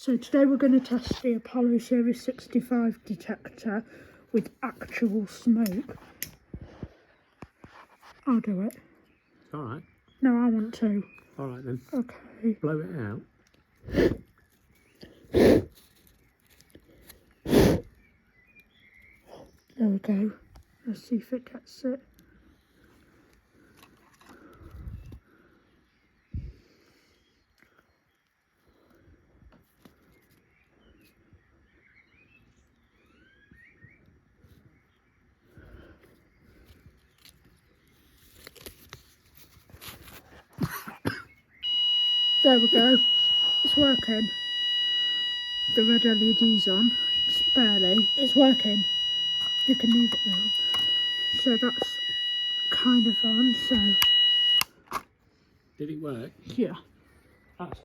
So today we're going to test the Apollo Series 65 detector with actual smoke. I'll do it. It's alright. No, I want to. Alright then. Okay. Blow it out. There we go. Let's see if it gets it. There we go. It's working. The red LED's on. It's barely. It's working. You can move it now. So that's kind of on, so... Did it work? Yeah. That's